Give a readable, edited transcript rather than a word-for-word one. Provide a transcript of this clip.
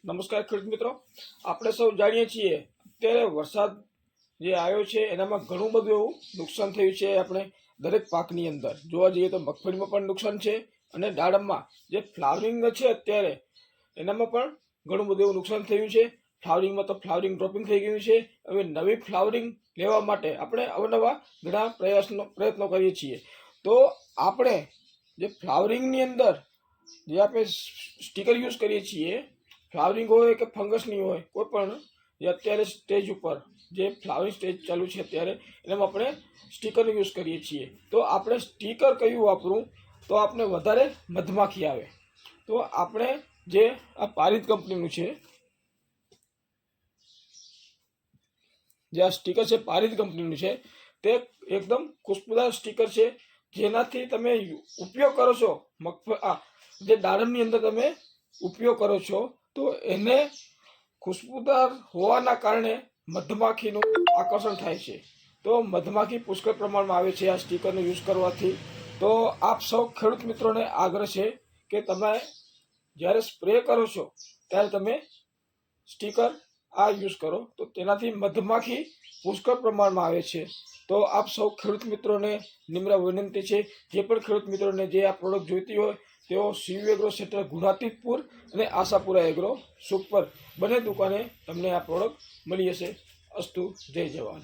નમસ્કાર ખેડૂત મિત્રો, આપણે સૌ જાણીએ છીએ અત્યારે વરસાદ જે આવ્યો છે એનામાં ઘણું બધું એવું નુકસાન થયું છે. આપણે દરેક પાકની અંદર જોવા જઈએ તો મગફળીમાં પણ નુકસાન છે અને દાડમમાં જે ફ્લાવરિંગ છે અત્યારે એનામાં પણ ઘણું બધું એવું નુકસાન થયું છે. ફ્લાવરિંગમાં તો ફ્લાવરિંગ ડ્રોપિંગ થઈ ગયું છે. હવે નવી ફ્લાવરિંગ લેવા માટે આપણે અવનવા ઘણા પ્રયત્નો કરીએ છીએ. તો આપણે જે ફ્લાવરિંગની અંદર જે આપણે સ્ટીકર યુઝ કરીએ છીએ, ફ્લાવરિંગ હોય કે ફંગસની હોય, કોઈ પણ જે અત્યારે સ્ટેજ ઉપર જે ફ્લાવરિંગ સ્ટેજ ચાલુ છે અત્યારે એનામાં આપણે સ્ટીકરનો યુઝ કરીએ છીએ. તો આપણે સ્ટીકર કયું વાપરવું તો આપણે વધારે મધમાખી આવે. તો આપણે જે આ પારિત કંપનીનું છે, જે આ સ્ટીકર છે પારિત કંપનીનું છે, તે એકદમ ખુશ્બુદાર સ્ટીકર છે. જેનાથી તમે ઉપયોગ કરો છો જે દાડમની અંદર તમે ઉપયોગ કરો છો તો એને ખુશ્બુદાર હોવાના કારણે મધમાખીનું આકર્ષણ થાય છે. તો મધમાખી પુષ્કળ પ્રમાણમાં આવે છે આ સ્ટીકરનો યુઝ કરવાથી. તો આપ સૌ ખેડૂત મિત્રોને આગ્રહ છે કે તમે જ્યારે સ્પ્રે કરો છો ત્યારે તમે સ્ટીકર આ યુઝ કરો, તો તેનાથી મધમાખી પુષ્કળ પ્રમાણમાં આવે છે. તો આપ સૌ ખેડૂત મિત્રોને નિમ્ર વિનંતી છે, જે પણ ખેડૂત મિત્રોને જે આ પ્રોડક્ટ જોઈતી હોય તેઓ સીયુ એગ્રો સેન્ટર ગુણાતીતપુર અને આશાપુરા એગ્રો સુપર બંને દુકાને તમને આ પ્રોડક્ટ મળી જશે. અસ્તુ, જય જવાન.